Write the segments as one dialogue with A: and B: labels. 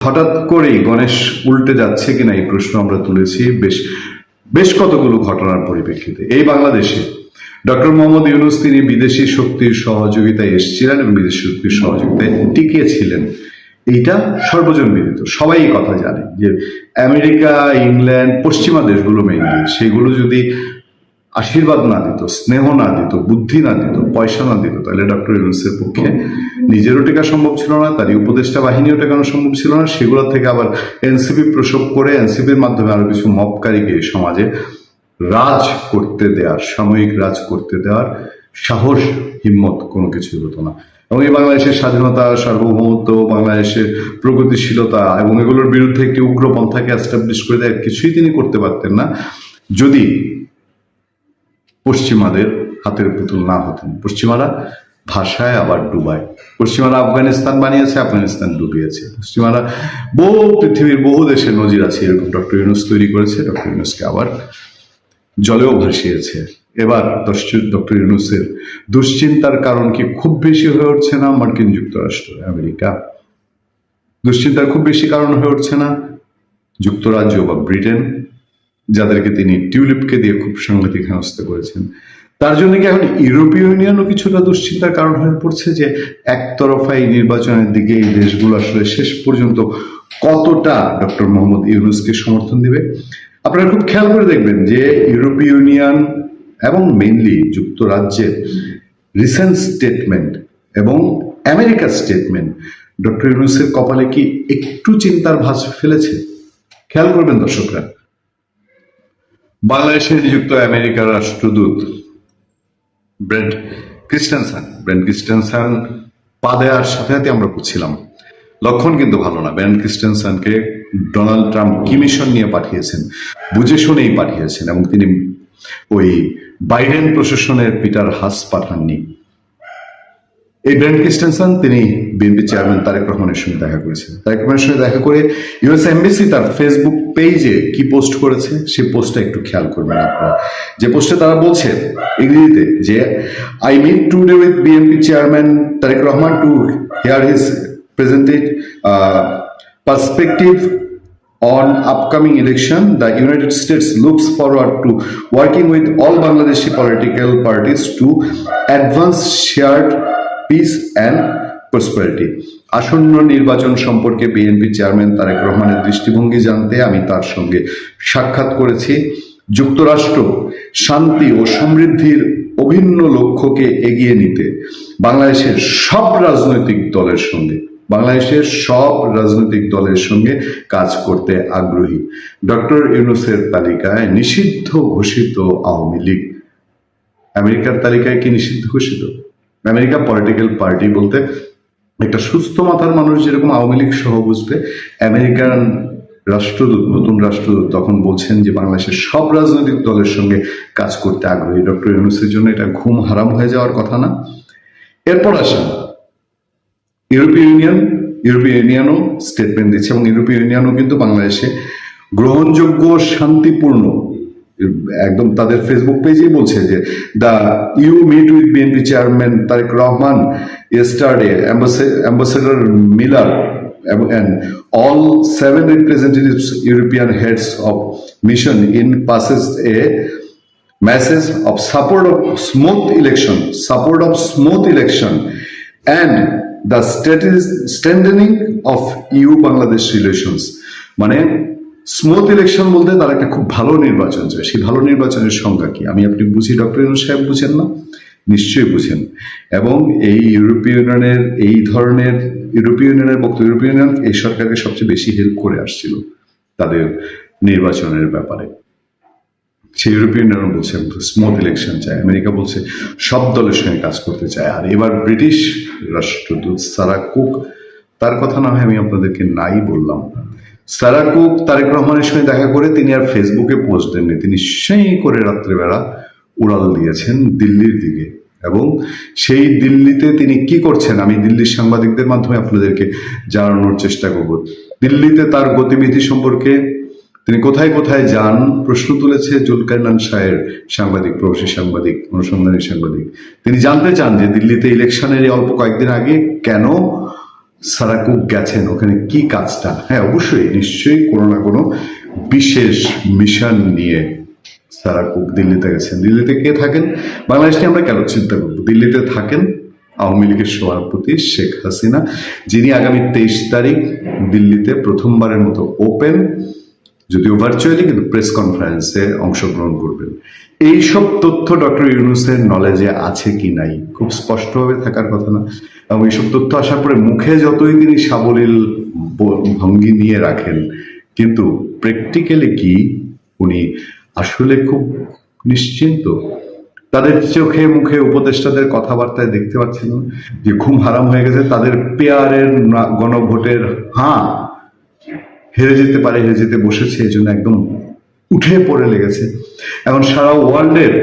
A: হঠাৎ করেই গণেশ উল্টে যাচ্ছে কিনা এই প্রশ্ন আমরা তুলেছি বেশ বেশ কতগুলো ঘটনার পরিপ্রেক্ষিতে। এই বাংলাদেশে ডক্টর মোহাম্মদ ইউনূস তিনি বিদেশি শক্তির সহযোগিতায় এসেছিলেন এবং বিদেশি শক্তির সহযোগিতায় টিকেছিলেন, এইটা সর্বজন বিদিত, সবাই এই কথা জানে যে আমেরিকা, ইংল্যান্ড, পশ্চিমা দেশগুলো মেইনলি, সেগুলো যদি আশীর্বাদ না দিত, স্নেহ না দিত, বুদ্ধি না দিত, পয়সা না দিত, তাহলে ডক্টর ইউনূসের পক্ষে নিজেরও টেকা সম্ভব ছিল না, তারই উপদেষ্টা বাহিনীও টেকানো সম্ভব ছিল না। সেগুলো থেকে আবার এনসিপি প্রসব করে এনসিপির মাধ্যমে আরো কিছু মবকারীকে সমাজে রাজ করতে দেওয়ার, সাময়িক রাজ করতে দেওয়ার সাহস, হিম্মত কোনো কিছু হতো না। এবং এই বাংলাদেশের স্বাধীনতা, সার্বভৌমত্ব, বাংলাদেশের প্রগতিশীলতা এবং এগুলোর বিরুদ্ধে একটি উগ্রপন্থাকে এস্টাবলিশ করে দেওয়ার কিছুই তিনি করতে পারতেন না যদি পশ্চিমাদের হাতের পুতুল না হতেন। পশ্চিমারা ভাষায় আবার ডুবায়, পশ্চিমারা আফগানিস্তান বানিয়েছে, আফগানিস্তান ডুবিয়েছে, পশ্চিমারা পৃথিবীর বহু দেশের নজির আছে এরকম ডক্টর ইউনূস তৈরি করেছে, ডক্টর ইউনূসকে আবার জলেও ভাসিয়েছে। এবার ডক্টর ইউনূসের দুশ্চিন্তার কারণ কি খুব বেশি হয়ে উঠছে না মার্কিন যুক্তরাষ্ট্র, আমেরিকা? দুশ্চিন্তার খুব বেশি কারণ হয়ে উঠছে না যুক্তরাজ্য বা ব্রিটেন, যাদেরকে তিনি টিউলিপকে দিয়ে খুব সাংঘাতিক হেনস্থা করেছেন? তার জন্য কি এখন ইউরোপীয় ইউনিয়নও কিছুটা দুশ্চিন্তার কারণ হয়ে পড়ছে যে একতরফা এই নির্বাচনের দিকে এই দেশগুলো আসলে শেষ পর্যন্ত কতটা ডক্টর মোহাম্মদ ইউনূসকে সমর্থন দিবে? আপনারা খুব খেয়াল করে দেখবেন যে ইউরোপীয় ইউনিয়ন এবং মেইনলি যুক্তরাজ্যের রিসেন্ট স্টেটমেন্ট এবং আমেরিকার স্টেটমেন্ট ডক্টর ইউনূসের কপালে কি একটু চিন্তার ভাঁজ ফেলেছে? খেয়াল করবেন দর্শকরা। বাংলাদেশে নিযুক্ত আমেরিকার রাষ্ট্রদূত ব্রেন্ট ক্রিস্টেনসন পা দেওয়ার সাথে সাথে আমরা বুঝছিলাম লক্ষণ কিন্তু ভালো না। ব্রেন্ট ক্রিস্টেনসনকে ডোনাল্ড ট্রাম্প কি মিশন নিয়ে পাঠিয়েছেন, বুঝে শুনেই পাঠিয়েছেন, এবং তিনি ওই বাইডেন প্রশাসনের পিটার হাস পাঠাননি। এই ব্রেন্ট ক্রিস্টেনসন তিনি বিএনপি চেয়ারম্যান তারেক রহমানের সঙ্গে দেখা করেছেন। তারেক রহমানের সঙ্গে দেখা করে ইউএস এমবেসি তার ফেসবুক পেজে কি পোস্ট করেছে সেই পোস্টটা একটু খেয়াল করবেন আপনারা। যে পোস্টে তারা বলছে ইংরেজিতে যে I meet today with BNP chairman Tarique Rahman to hear his presented perspective on upcoming election. The United States looks forward to working with all Bangladeshi political parties to advance shared peace and prosperity. আসন্ন নির্বাচন সম্পর্কে BNP chairman Tarique রহমানের দৃষ্টিভঙ্গি জানতে আমি তার সঙ্গে সাক্ষাৎ করেছি। যুক্তরাষ্ট্র শান্তি ও সমৃদ্ধির অভিন্ন লক্ষ্যকে এগিয়ে নিতে বাংলাদেশের সব রাজনৈতিক দলের সঙ্গে কাজ করতে আগ্রহী। ডক্টর ইউনূসের তালিকায় নিষিদ্ধ ঘোষিত আওয়ামী লীগ। আমেরিকার তালিকায় কি নিষিদ্ধ ঘোষিত? আমেরিকা পলিটিক্যাল পার্টি বলতে একটা সুস্থ মাথার মানুষ যেরকম আওয়ামী লীগ সহ বুঝবে, আমেরিকান রাষ্ট্রদূত, নতুন রাষ্ট্রদূত তখন বলছেন যে বাংলাদেশের সব রাজনৈতিক দলের সঙ্গে কাজ করতে আগ্রহী। ডক্টর ইউনূসের জন্য এটা ঘুম হারাম হয়ে যাওয়ার কথা না? এরপর আসেন ইউরোপীয় ইউনিয়নও স্টেটমেন্ট দিচ্ছে, এবং ইউরোপীয় ইউনিয়নও কিন্তু বাংলাদেশে গ্রহণযোগ্য, শান্তিপূর্ণ, একদম তাদের ফেসবুক পেজেই বলছে যে the you meet with BNP chairman Tarique Rahman yesterday, Ambassador Miller and all 7 representatives, European heads of mission in passes a message of support of smooth election and the strengthening of EU-Bangladesh relations. মানে smooth election বলতে তারা একটা খুব ভালো নির্বাচন চায়। সেই ভালো নির্বাচনের সংজ্ঞা কি আমি আপনি বুঝি, ডক্টর ইউনূস সাহেব বুঝেন না? নিশ্চয়ই বুঝেন। এবং এই ইউরোপীয় ইউনিয়নের বক্তব্য, ইউরোপীয় ইউনিয়ন এই সরকারকে সবচেয়ে বেশি হেল্প করে আসছিল তাদের নির্বাচনের ব্যাপারে। সেই ইউরোপীয় ইউনিয়ন বলছে স্মুথ ইলেকশন চায়, আমেরিকা বলছে সব দলের সঙ্গে কাজ করতে চায়। আর এবার ব্রিটিশ রাষ্ট্রদূত সারাহ কুক, তার কথা না হয় আমি আপনাদেরকে নাই বললাম। সারাহ কুক তারেক রহমানের সঙ্গে দেখা করে তিনি আর ফেসবুকে পোস্ট দেননি, তিনি সেই করে রাত্রেবেলা উড়াল দিয়েছেন দিল্লির দিকে। এবং সেই দিল্লিতে তিনি কি করছেন আমি দিল্লির সাংবাদিকদের মাধ্যমে আপনাদেরকে জানানোর চেষ্টা করব। দিল্লিতে তার গতিবিধি সম্পর্কে তিনি কোথায় কোথায় যান প্রশ্ন তুলেছে জুলকারনাইন শাহের সাংবাদিক, প্রবাসী সাংবাদিক, অনুসন্ধানী সাংবাদিক। তিনি জানতে চান যে দিল্লিতে ইলেকশনের অল্প কয়েকদিন আগে কেন সারা কুক গেছেন ওখানে কি কাজটা? হ্যাঁ, অবশ্যই নিশ্চয়ই কোনো না কোনো বিশেষ মিশন নিয়ে সারা কুক দিল্লিতে গেছেন। দিল্লিতে কে থাকেন? বাংলাদেশ নিয়ে আমরা কেন চিন্তা করবো? দিল্লিতে থাকেন আওয়ামী লীগের সভাপতি শেখ হাসিনা, যিনি আগামী 23 তারিখ দিল্লিতে প্রথমবারের মতো ওপেন, যদিও ভার্চুয়ালি, কিন্তু প্রেস কনফারেন্সে অংশগ্রহণ করবেন। এইসব তথ্য ডক্টর ইউনূসের নলেজে আছে কি নাই খুব স্পষ্টভাবে থাকার কথা না? এবং এইসব তথ্য আসার পরে মুখে যতই তিনি সাবলীল ভঙ্গি নিয়ে রাখেন, কিন্তু প্র্যাকটিক্যালি কি উনি আসলে খুব নিশ্চিন্ত? তাদের চোখে মুখে উপদেষ্টাদের কথাবার্তায় দেখতে পাচ্ছেন না যে ঘুম হারাম হয়ে গেছে? তাদের পেয়ারের গণভোটের হেরে যেতে পারে, হেরে যেতে বসেছে, এই জন্য একদম উঠে পড়ে লেগেছে। এখন সারা ওয়ার্ল্ডের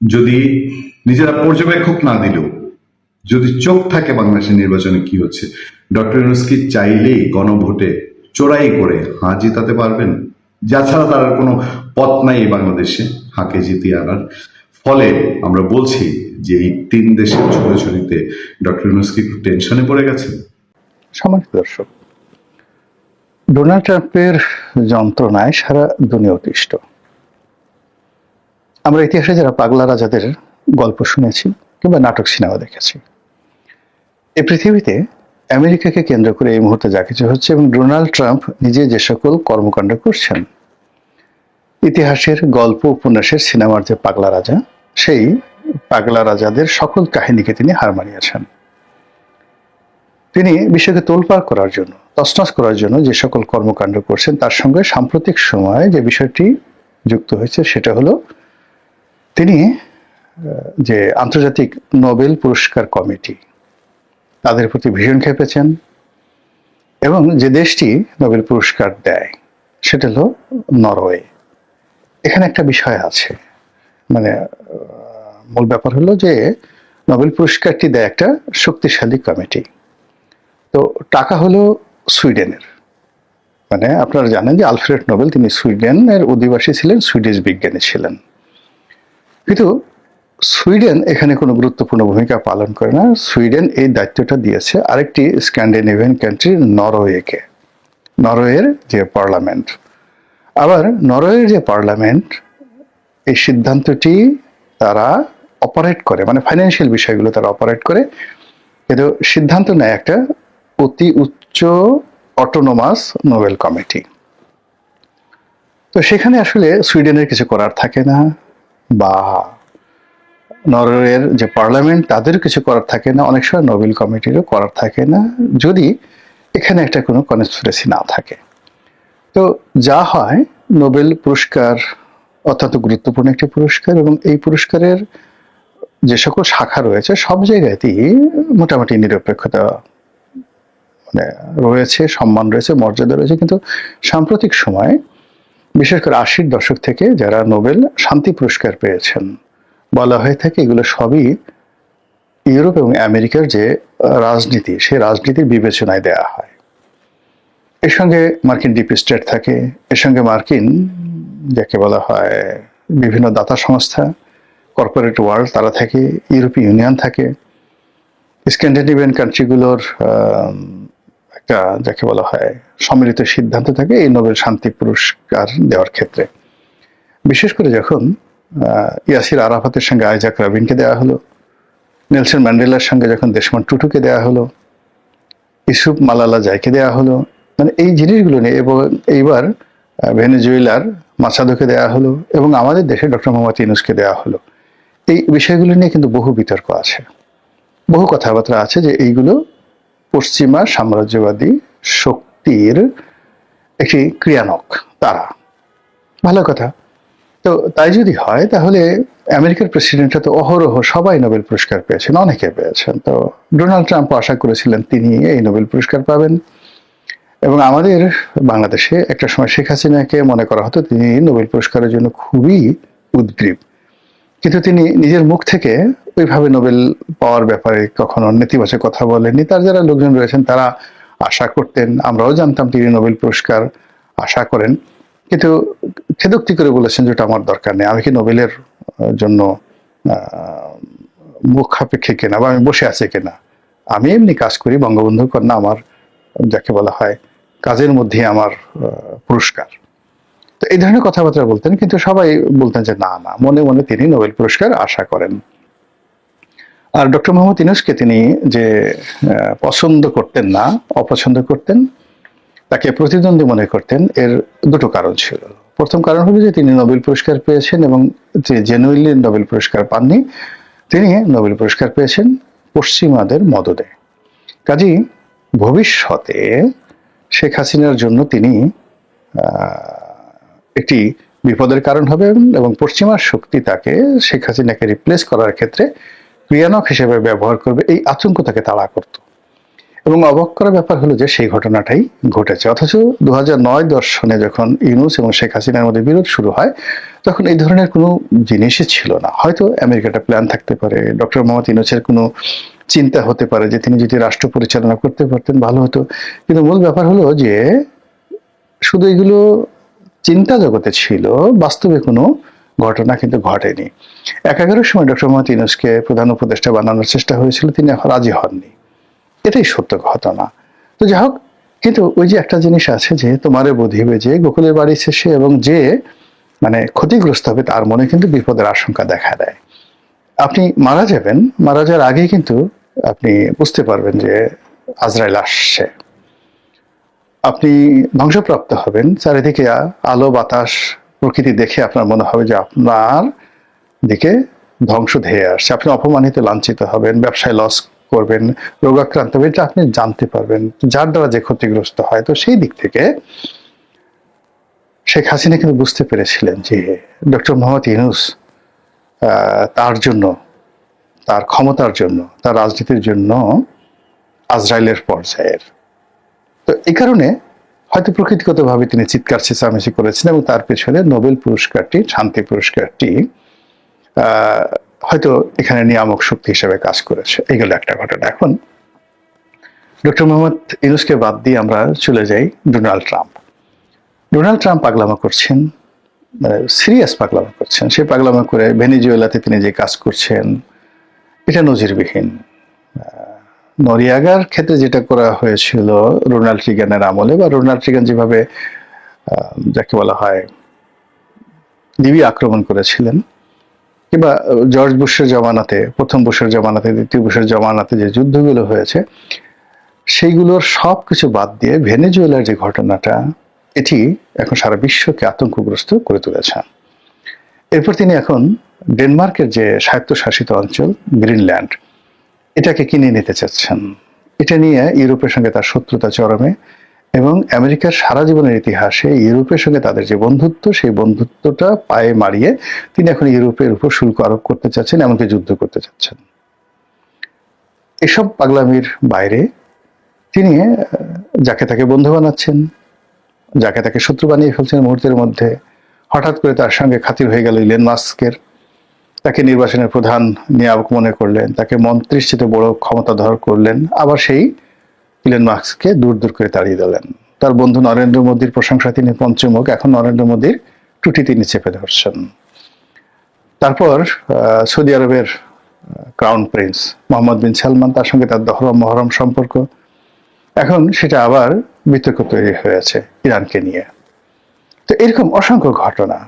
A: যদি নিজেরা পর্যবেক্ষক না দিলেও যদি চোখ থাকে বাংলাদেশের নির্বাচনে কি হচ্ছে, ডক্টর ইউনূস কি চাইলেই গণভোটে চোরাই করে হাঁ জিতাতে পারবেন? যা ছাড়া তার কোনো পথ নাই বাংলাদেশে হাঁকে জিতিয়ে আনার। ফলে আমরা বলছি যে এই 3 দেশের ছোটাছুটিতে ডক্টর ইউনূস কি একটু টেনশনে পড়ে গেছেন?
B: সম্মানিত দর্শক, ডোনাল্ড ট্রাম্পের যন্ত্রণায় সারা দুনিয়া অতিষ্ঠ। আমরা ইতিহাসে যারা পাগলা রাজাদের গল্প শুনেছি কিংবা নাটক সিনেমা দেখেছি, এই পৃথিবীতে আমেরিকাকে কেন্দ্র করে এই মুহূর্তে যা কিছু হচ্ছে এবং ডোনাল্ড ট্রাম্প নিজে যে সকল কর্মকাণ্ড করছেন, ইতিহাসের গল্প উপন্যাসের সিনেমার যে পাগলা রাজা, সেই পাগলা রাজাদের সকল কাহিনীকে তিনি হার মানিয়েছেন। তিনি বিশ্বকে তোলপাড় করার জন্য, তছনছ করার জন্য যে সকল কর্মকাণ্ড করছেন, তার সঙ্গে সাম্প্রতিক সময়ে যে বিষয়টি যুক্ত হয়েছে সেটা হলো তিনি যে আন্তর্জাতিক নোবেল পুরস্কার কমিটি, তাদের প্রতি ভীষণ খেপেছেন এবং যে দেশটি নোবেল পুরস্কার দেয় সেটা হলো নরওয়ে। এখানে একটা বিষয় আছে, মানে মূল ব্যাপার হলো যে নোবেল পুরস্কারটি দেয় একটা শক্তিশালী কমিটি। তো টাকা হলো সুইডেনের, মানে আপনারা জানেন যে আলফ্রেড নোবেল তিনি সুইডেনের অধিবাসী ছিলেন, সুইডিশ বিজ্ঞানী ছিলেন। কিন্তু সুইডেন এখানে কোনো গুরুত্বপূর্ণ ভূমিকা পালন করে না। সুইডেন এই দায়িত্বটা দিয়েছে আরেকটি স্ক্যান্ডিনেভিয়ান কান্ট্রি নরওয়েকে, নরওয়ের যে পার্লামেন্ট। আবার নরওয়ের যে পার্লামেন্ট এই সিদ্ধান্তটি তারা অপারেট করে, মানে ফাইন্যান্সিয়াল বিষয়গুলো তারা অপারেট করে, কিন্তু সিদ্ধান্ত নেয় একটা অতি উচ্চ অটোনোমাস নোবেল কমিটি। তো সেখানে আসলে সুইডেনের কিছু করার থাকে না, বা নরওয়ের যে পার্লামেন্ট তাদেরও কিছু করার থাকে না, অনেক সময় নোবেল কমিটিরও করার থাকে না, যদি এখানে একটা কোনো কনস্পিরেসি না থাকে। তো যা হয়, নোবেল পুরস্কার অত্যন্ত গুরুত্বপূর্ণ একটি পুরস্কার এবং এই পুরস্কারের যে সকল শাখা রয়েছে সব জায়গাতেই মোটামুটি নিরপেক্ষতা মানে রয়েছে, সম্মান রয়েছে, মর্যাদা রয়েছে। কিন্তু সাম্প্রতিক সময় বিশেষ করে 80-র দশক থেকে যারা নোবেল শান্তি পুরস্কার পেয়েছেন, বলা হয়ে থাকে এগুলো সবই ইউরোপ এবং আমেরিকার যে রাজনীতি, সেই রাজনীতির বিবেচনায় দেয়া হয়। এর সঙ্গে মার্কিন ডিপ স্টেট থাকে, এর সঙ্গে মার্কিন যাকে বলা হয় বিভিন্ন দাতা সংস্থা, কর্পোরেট ওয়ার্ল্ড তারা থাকে, ইউরোপীয় ইউনিয়ন থাকে, স্ক্যান্ডিনেভিয়ান কান্ট্রিগুলোর একটা যাকে বলা হয় সম্মিলিত সিদ্ধান্ত থাকে এই নোবেল শান্তি পুরস্কার দেওয়ার ক্ষেত্রে। বিশেষ করে যখন ইয়াসির আরাফাতের সঙ্গে আইজাক রাবিনকে দেওয়া হলো, নেলসন ম্যান্ডেলার সঙ্গে যখন দেশমন টুটুকে দেওয়া হলো, ইউসুফ মালালা জাইকে দেওয়া হলো, মানে এই জিনিসগুলো নিয়ে, এবং এইবার ভেনেজুয়েলার মাসাদোকে দেওয়া হলো এবং আমাদের দেশে ডক্টর মোহাম্মদ ইউনূসকে দেওয়া হলো, এই বিষয়গুলো নিয়ে কিন্তু বহু বিতর্ক আছে, বহু কথাবার্তা আছে যে এইগুলো পশ্চিমা সাম্রাজ্যবাদী শক্তির একটি ক্রিয়ানক তারা। ভালো কথা। তো তাই যদি হয় তাহলে আমেরিকার প্রেসিডেন্টরা তো অহরহ সবাই নোবেল পুরস্কার পেয়েছেন, অনেকে পেয়েছেন। তো ডোনাল্ড ট্রাম্প আশা করেছিলেন তিনি এই নোবেল পুরস্কার পাবেন এবং আমাদের বাংলাদেশে একটা সময় শেখ হাসিনাকে মনে করা হতো তিনি নোবেল পুরস্কারের জন্য খুবই উদগ্রীব, কিন্তু তিনি নিজের মুখ থেকে ওইভাবে নোবেল পাওয়ার ব্যাপারে কখনো নেতিবাচক কথা বলেননি। তার যারা লোকজন রয়েছেন তারা আশা করতেন, আমরাও জানতাম তিনি নোবেল পুরস্কার আশা করেন, কিন্তু খেদোক্তি করে বলেছেন যেটা আমার দরকার নেই, আমি কি নোবেলের জন্য মুখ আপেক্ষে কিনা বা আমি বসে আছি কিনা, আমি এমনি কাজ করি, বঙ্গবন্ধু কন্যা আমার, যাকে বলা হয় কাজের মধ্যে আমার পুরস্কার। তো এই ধরনের কথাবার্তা বলতেন, কিন্তু সবাই বলতেন যে না না, মনে মনে তিনি নোবেল পুরস্কার আশা করেন। আর ডক্টর মোহাম্মদ ইউনূসকে তিনি যে পছন্দ করতেন না, অপছন্দ করতেন, তাকে প্রতিদ্বন্দ্বী মনে করতেন, এর দুটো কারণ ছিল। প্রথম কারণ হলো যে তিনি নোবেল পুরস্কার পেয়েছেন এবং যে জেনুইনলি নোবেল পুরস্কার পাননি, তিনি নোবেল পুরস্কার পেয়েছেন পশ্চিমাদের মদদে। কাজেই ভবিষ্যতে শেখ হাসিনার জন্য তিনি একটি বিপদের কারণ হবে এবং পশ্চিমা শক্তি তাকে, শেখ হাসিনাকে রিপ্লেস করার ক্ষেত্রে ক্রিয়ানক হিসেবে ব্যবহার করবে, এই আতঙ্ক তাকে তাড়া করত। এবং অবাক করার ব্যাপার হলো যে সেই ঘটনাটাই ঘটেছে। অথচ 2009-10 সনে যখন ইউনূস এবং শেখ হাসিনার মধ্যে বিরোধ শুরু হয়, তখন এই ধরনের কোনো জিনিসই ছিল না। হয়তো আমেরিকাটা প্ল্যান থাকতে পারে, ডক্টর মোহাম্মদ ইউনূসের কোনো চিন্তা হতে পারে যে তিনি যদি রাষ্ট্র পরিচালনা করতে পারতেন ভালো হতো, কিন্তু মূল ব্যাপার হলো যে শুধু এগুলো চিন্তা জগতে ছিল, বাস্তবে কোনো ঘটনা কিন্তু ঘটেনি। 11 সময় ডক্টর মোহাম্মদ ইউনূসকে প্রধান উপদেষ্টা বানানোর চেষ্টা হয়েছিল, তিনি রাজি হননি। এটাই সত্য ঘটনা। তো যাই হোক, কিন্তু ওই যে একটা জিনিস আছে যে তোমারে বুঝিবে যে গোকুলের বাড়ি শেষে, এবং যে মানে ক্ষতিগ্রস্ত হবে তার মনে কিন্তু বিপদের আশঙ্কা দেখা দেয়। আপনি মারা যাবেন, মারা যাওয়ার আগেই কিন্তু আপনি বুঝতে পারবেন যে আজরাইল আসছে। আপনি ধ্বংসপ্রাপ্ত হবেন, চারিদিকে আলো বাতাস প্রকৃতি দেখে আপনার মনে হবে যে আপনার দিকে ধ্বংস ধেয়ে আসছে। আপনি অপমানিত, লাঞ্ছিত হবেন, ব্যবসায় লস করবেন, রোগাক্রান্ত হবে, এটা আপনি জানতে পারবেন, যার দ্বারা যে ক্ষতিগ্রস্ত হয়। তো সেই দিক থেকে শেখ হাসিনা কিন্তু বুঝতে পেরেছিলেন যে ডক্টর মোহাম্মদ ইউনূস তার জন্য, তার ক্ষমতার জন্য, তার রাজনীতির জন্য আজরাইলের পর্যায়ের। তো এই কারণে হয়তো প্রকৃতিগতভাবে তিনি চিৎকার চেঁচামেচি করেছেন এবং তার পেছনে নোবেল পুরস্কারটি, শান্তি পুরস্কারটি হয়তো এখানে নিয়ামক শক্তি হিসেবে কাজ করেছে। এইগুলো একটা ঘটনা। এখন ডক্টর মোহাম্মদ ইউনূসকে বাদ দিয়ে আমরা চলে যাই ডোনাল্ড ট্রাম্প। ডোনাল্ড ট্রাম্প পাগলামো করছেন, সিরিয়াস পাগলামো করছেন। সে পাগলামো করে ভেনেজুয়েলাতে তিনি যে কাজ করছেন, এটা নজিরবিহীন। নরিয়াগার ক্ষেত্রে যেটা করা হয়েছিল রোনাল্ড রিগানের আমলে, বা রোনাল্ড রিগান যেভাবে যাকে বলা হয় লিবি আক্রমণ করেছিলেন, কিংবা জর্জ বুশের জমানাতে, প্রথম বুশের জমানাতে, দ্বিতীয় বুশের জমানাতে যে যুদ্ধগুলো হয়েছে, সেইগুলোর সবকিছু বাদ দিয়ে ভেনেজুয়েলার যে ঘটনাটা, এটি এখন সারা বিশ্বকে আতঙ্কগ্রস্ত করে তুলেছে। এরপর তিনি এখন ডেনমার্কের যে স্বায়ত্তশাসিত অঞ্চল গ্রিনল্যান্ড, এটাকে কিনে নিতে চাচ্ছেন। এটা নিয়ে ইউরোপের সঙ্গে তার শত্রুতা চরমে, এবং আমেরিকার সারা জীবনের ইতিহাসে ইউরোপের সঙ্গে তাদের যে বন্ধুত্ব, সেই বন্ধুত্বটা পায়ে মারিয়ে তিনি এখন ইউরোপের উপর শুল্ক আরোপ করতে চাচ্ছেন, এমনকি যুদ্ধ করতে চাচ্ছেন। এসব পাগলামির বাইরে তিনি যাকে তাকে বন্ধু বানাচ্ছেন, যাকে তাকে শত্রু বানিয়ে ফেলছেন মুহূর্তের মধ্যে। হঠাৎ করে তার সঙ্গে খাতির হয়ে গেল ইলন মাস্কের, তাকে নির্বাচনের প্রধান নিয়ামক মনে করলেন, তাকে মন্ত্রীর চেয়ে বড় ক্ষমতাধর করলেন, আবার সেই ইলন মাস্ককে দূর দূর করে তাড়িয়ে দিলেন। তার বন্ধু নরেন্দ্র মোদীর প্রশংসায় তিনি পঞ্চমুখ, এখন নরেন্দ্র মোদীর টুটি তিনি চেপে ধরছেন। তারপর সৌদি আরবের ক্রাউন প্রিন্স মোহাম্মদ বিন সালমান, তার সঙ্গে তার দহরম মহরম সম্পর্ক, এখন সেটা আবার বিতর্ক তৈরি হয়েছে ইরানকে নিয়ে। তো এরকম অসংখ্য ঘটনা,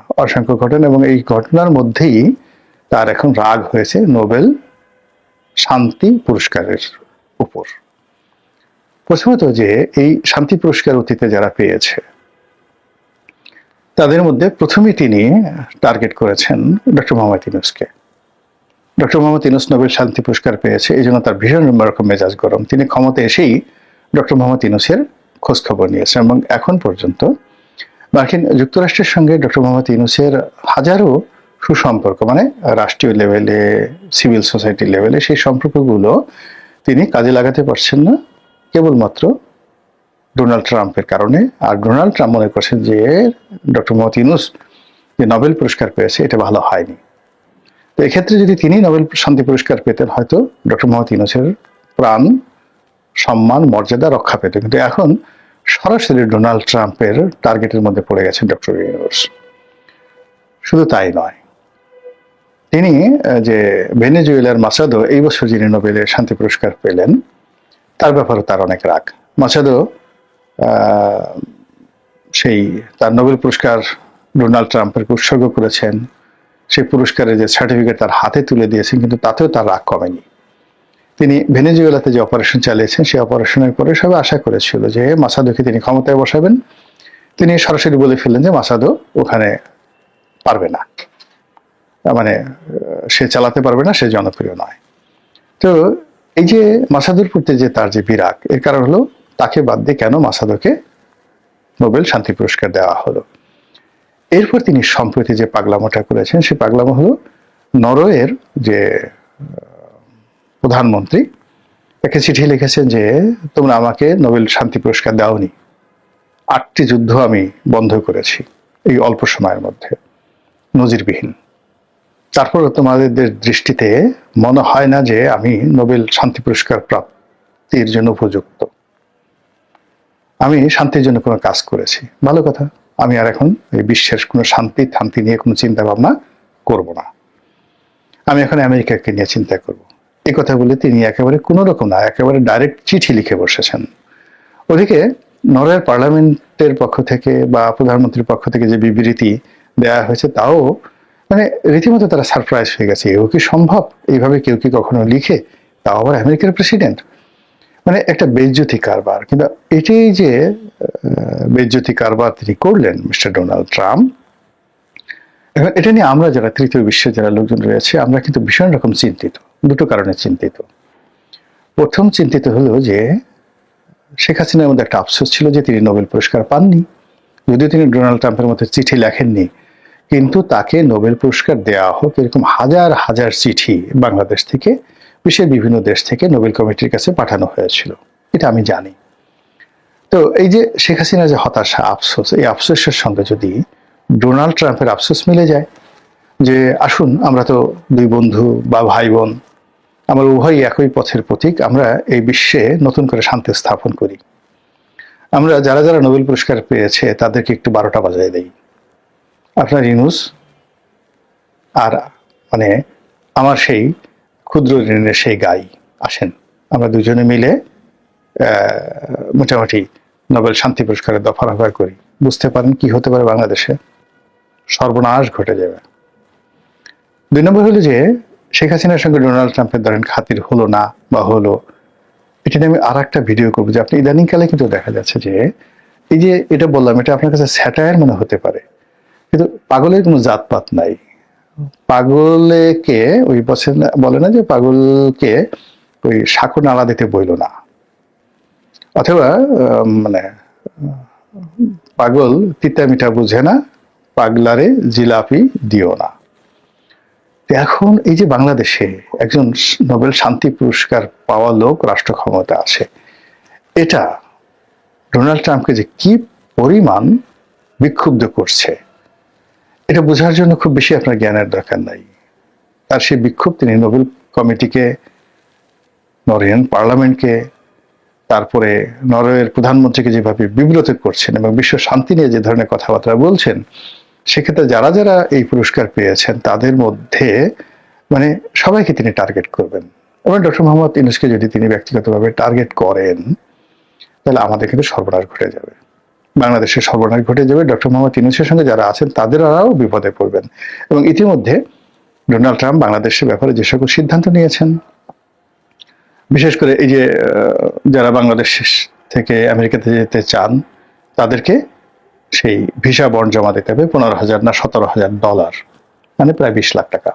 B: এবং এই ঘটনার মধ্যেই তার এখন রাগ হয়েছে নোবেল শান্তি পুরস্কারের উপর। প্রথমত যে এই শান্তি পুরস্কার অতীতে যারা পেয়েছে, তাদের মধ্যে প্রথমেই তিনি টার্গেট করেছেন ডক্টর মোহাম্মদ ইউনূসকে। ডক্টর মোহাম্মদ ইউনূস নোবেল শান্তি পুরস্কার পেয়েছে, এই জন্য তার ভীষণ রকম মেজাজ গরম। তিনি ক্ষমতায় এসেই ডক্টর মোহাম্মদ ইউনূসের খোঁজ খবর নিয়েছেন, এবং এখন পর্যন্ত মার্কিন যুক্তরাষ্ট্রের সঙ্গে ডক্টর মোহাম্মদ ইউনূসের হাজারো সুসম্পর্ক, মানে রাষ্ট্রীয় লেভেলে, সিভিল সোসাইটি লেভেলে, সেই সম্পর্কগুলো তিনি কাজে লাগাতে পারছেন না কেবলমাত্র ডোনাল্ড ট্রাম্পের কারণে। আর ডোনাল্ড ট্রাম্প মনে করছেন যে ডক্টর মোহাম্মদ ইউনূস যে নোবেল পুরস্কার পেয়েছে এটা ভালো হয়নি। তো এক্ষেত্রে যদি তিনি নোবেল শান্তি পুরস্কার পেতেন, হয়তো ডক্টর মোহাম্মদ ইউনূসের প্রাণ, সম্মান, মর্যাদা রক্ষা পেত। কিন্তু এখন সরাসরি ডোনাল্ড ট্রাম্পের টার্গেটের মধ্যে পড়ে গেছেন ডক্টর ইউনূস। শুধু তাই নয়, তিনি যে ভেনেজুয়েলার মাসাদো এই বছর যিনি নোবেলের শান্তি পুরস্কার পেলেন, তার ব্যাপারে তার অনেক রাগ। মাচাদো সেই তার নোবেল পুরস্কার ডোনাল্ড ট্রাম্পের উৎসর্গ করেছেন, সেই পুরস্কারের যে সার্টিফিকেট তার হাতে তুলে দিয়েছেন, কিন্তু তাতেও তার রাগ কমেনি। তিনি ভেনেজুয়েলাতে যে অপারেশন চালিয়েছেন, সেই অপারেশনের পরে সবাই আশা করেছিল যে মাসাদোকে তিনি ক্ষমতায় বসাবেন। তিনি সরাসরি বলে ফেললেন যে মাসাদো ওখানে পারবে না, মানে সে চালাতে পারবে না, সে জনপ্রিয় নয়। তো এই যে মাসাদোর প্রতি যে তার যে বিরাগ, এর কারণ হলো তাকে বাদ দিয়ে কেন মাসাদোকে নোবেল শান্তি পুরস্কার দেওয়া হলো। এরপর তিনি সম্প্রতি যে পাগলামোটা করেছেন, সেই পাগলামো হলো নরওয়ের যে প্রধানমন্ত্রী তাকে চিঠি লিখেছেন যে তোমরা আমাকে নোবেল শান্তি পুরস্কার দাওনি, 8টি যুদ্ধ আমি বন্ধ করেছি এই অল্প সময়ের মধ্যে, নজিরবিহীন। তারপরও তোমাদের দৃষ্টিতে মনে হয় না যে আমি নোবেল শান্তি পুরস্কার প্রাপ্তির জন্য উপযুক্ত। আমি শান্তির জন্য কোনো কাজ করেছি, ভালো কথা। আমি আর এখন এই বিশ্বের কোনো শান্তি নিয়ে কোনো চিন্তা ভাবনা করব না। আমি এখন আমেরিকাকে নিয়ে চিন্তা করব। এই কথা বলে তিনি একেবারে কোনো রকম না, একেবারে ডাইরেক্ট চিঠি লিখে বসেছেন। ওদিকে নরওয়ের পার্লামেন্টের পক্ষ থেকে বা প্রধানমন্ত্রীর পক্ষ থেকে যে বিবৃতি দেওয়া হয়েছে, তাও মানে রীতিমতো তারা সারপ্রাইজ হয়ে গেছে। এও কি সম্ভব? এইভাবে কেউ কি কখনো লিখে, তাও আবার আমেরিকার প্রেসিডেন্ট? মানে একটা বেজ্জতি কারবার। কিন্তু এটাই যে বেজ্জতি কারবার তিনি করলেন মিস্টার ডোনাল্ড ট্রাম্প, এখন এটা নিয়ে আমরা যারা তৃতীয় বিশ্বের যারা লোকজন রয়েছে, আমরা কিন্তু ভীষণ রকম চিন্তিত। দুটো কারণে চিন্তিত। প্রথম চিন্তিত হলো যে শেখ হাসিনার মধ্যে একটা আফসোস ছিল যে তিনি নোবেল পুরস্কার পাননি। যদিও তিনি ডোনাল্ড ট্রাম্পের মতো চিঠি লেখেননি, কিন্তু তাকে নোবেল পুরস্কার দেওয়া হোক এরকম হাজার হাজার চিঠি বাংলাদেশ থেকে, বিশ্বের বিভিন্ন দেশ থেকে নোবেল কমিটির কাছে পাঠানো হয়েছিল, এটা আমি জানি। তো এই যে শেখ হাসিনার যে হতাশা, আফসোস, এই আফসোসের সঙ্গে যদি ডোনাল্ড ট্রাম্পের আফসোস মিলে যায় যে আসুন আমরা তো দুই বন্ধু বা ভাই বোন, আমরা উভয়ই একই পথের প্রতীক, আমরা এই বিশ্বে নতুন করে শান্তি স্থাপন করি, আমরা যারা যারা নোবেল পুরস্কার পেয়েছে তাদেরকে একটু 12টা বাজায় দেই, আপনার ইউনুস আর মানে আমার সেই ক্ষুদ্র ঋণের সেই গাই, আসেন আমরা দুজনে মিলে মোটামুটি নোবেল শান্তি পুরস্কারের দফা রফা করি। বুঝতে পারেন কি হতে পারে বাংলাদেশে? সর্বনাশ ঘটে যাবে। 2 নম্বর হলো যে শেখ হাসিনার সঙ্গে ডোনাল্ড ট্রাম্পের ধরেন খাতির হলো না বা হলো, এটা নিয়ে আমি আর একটা ভিডিও করবো। যে আপনি ইদানিংকালে কিন্তু দেখা যাচ্ছে যে এই যে এটা বললাম, এটা আপনার কাছে স্যাটায়ার মনে হতে পারে, কিন্তু পাগলের কোনো জাতপাত নাই। পাগলেকে ওই বলে না যে পাগলকে ওই সাঁকো নাড়া দিতে বইল না, অথবা মানে পাগল তিতা মিঠা বুঝে না, পাগলারে জিলাপি দিও না। এখন এই যে বাংলাদেশে একজন নোবেল শান্তি পুরস্কার পাওয়া লোক রাষ্ট্র ক্ষমতা আছে, এটা ডোনাল্ড ট্রাম্পকে যে কি পরিমাণ বিক্ষুব্ধ করছে, এটা বোঝার জন্য খুব বেশি আপনার জ্ঞানের দরকার নাই। তার সেই বিক্ষোভ তিনি নোবেল কমিটিকে, নরওয়েজিয়ান পার্লামেন্টকে, তারপরে নরওয়ের প্রধানমন্ত্রীকে যেভাবে বিব্রত করছেন এবং বিশ্ব শান্তি নিয়ে যে ধরনের কথাবার্তা বলছেন, সেক্ষেত্রে যারা যারা এই পুরস্কার পেয়েছেন তাদের মধ্যে মানে সবাইকে তিনি টার্গেট করবেন। এবং ডক্টর মোহাম্মদ ইউনূসকে যদি তিনি ব্যক্তিগতভাবে টার্গেট করেন, তাহলে আমাদের কিন্তু সর্বনাশ ঘটে যাবে, বাংলাদেশের সর্বনাশ ঘটে যাবে। ডক্টর মোহাম্মদ ইউনূসের সঙ্গে যারা আছেন তাদেরও বিপদে পড়বেন। এবং ইতিমধ্যে ডোনাল্ড ট্রাম্প বাংলাদেশের ব্যাপারে যে সকল সিদ্ধান্ত নিয়েছেন, বিশেষ করে এই যে যারা বাংলাদেশ থেকে আমেরিকাতে যেতে চান তাদেরকে সেই ভিসা বন্ড জমা দিতে হবে 15,000 না $17,000, মানে প্রায় 20 লাখ টাকা।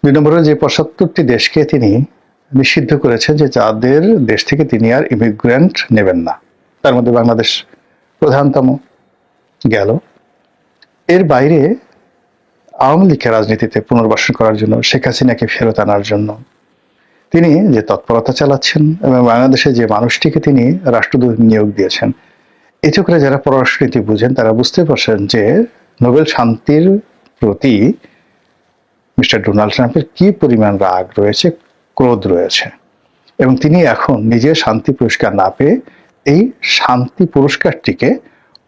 B: 2 নম্বরে যে 75টি দেশকে তিনি নিষিদ্ধ করেছেন যে যাদের দেশ থেকে তিনি আর ইমিগ্রেন্ট নেবেন না, তার মধ্যে বাংলাদেশ প্রধানতম গেল। এর বাইরে আওয়ামী লীগকে রাজনীতিতে পুনর্বাসন করার জন্য, শেখ হাসিনাকে ফেরত আনার জন্য তিনি যে তৎপরতা চালাচ্ছেন এবং বাংলাদেশে যে মানুষটিকে তিনি রাষ্ট্রদূত নিয়োগ দিয়েছেন, এতে করে যারা পররাষ্ট্রনীতি বুঝেন তারা বুঝতে পারছেন যে নোবেল শান্তির প্রতি মিস্টার ডোনাল্ড ট্রাম্পের কি পরিমাণ রাগ রয়েছে, ক্রোধ রয়েছে। এবং তিনি এখন নিজে শান্তি পুরস্কার না পেয়ে এই শান্তি পুরস্কারটিকে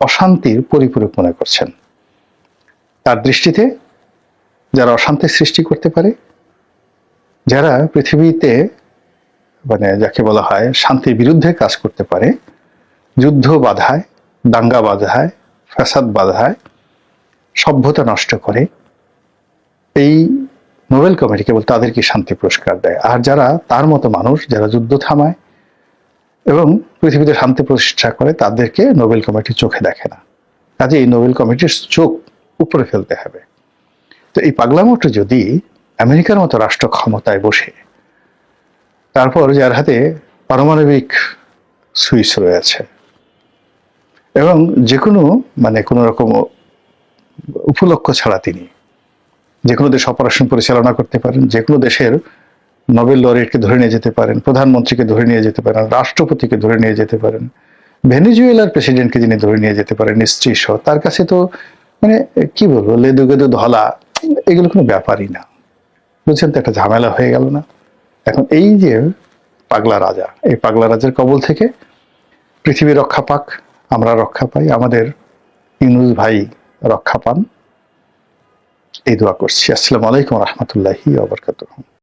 B: অশান্তির পরিপূরক মনে করছেন। তার দৃষ্টিতে যারা অশান্তির সৃষ্টি করতে পারে, যারা পৃথিবীতে মানে যাকে বলা হয় শান্তির বিরুদ্ধে কাজ করতে পারে, যুদ্ধ বাধায়, দাঙ্গা বাধায়, ফ্যাসাদ বাধায়, সভ্যতা নষ্ট করে, এই নোবেল কমিটি কেবল তাদেরকে শান্তি পুরস্কার দেয়। আর যারা তার মতো মানুষ, যারা যুদ্ধ থামায় এবং পৃথিবীতে শান্তি প্রতিষ্ঠা করে, তাদেরকে নোবেল কমিটি চোখে দেখে না। কাজে এই নোবেল কমিটির চোখ উপরে ফেলতে হবে। তো এই পাগলামোটা যদি আমেরিকার মতো রাষ্ট্র ক্ষমতায় বসে, তারপর যার হাতে পারমাণবিক সুইচ রয়েছে এবং যে কোনো মানে কোনো রকম উপলক্ষ ছাড়া তিনি যে কোনো দেশ অপারেশন পরিচালনা করতে পারেন, যে কোনো দেশের নোবেল লরেটকে ধরে নিয়ে যেতে পারেন, প্রধানমন্ত্রীকে ধরে নিয়ে যেতে পারেন, রাষ্ট্রপতিকে ধরে নিয়ে যেতে পারেন, ভেনেজুয়েলার প্রেসিডেন্টকে যিনি ধরে নিয়ে যেতে পারেন স্ত্রী সহ, তার কাছে তো মানে কি বলবো, লেদু গেদু ধলা এগুলো কোনো ব্যাপারই না। বুঝছেন তো, একটা ঝামেলা হয়ে গেল না? এখন এই যে পাগলা রাজা, এই পাগলা রাজার কবল থেকে পৃথিবী রক্ষা পাক, আমরা রক্ষা পাই, আমাদের ইউনূস ভাই রক্ষা পান, এই দোয়া করছি। আসসালামু আলাইকুম রহমতুল্লাহি ওয়া বারাকাতুহু।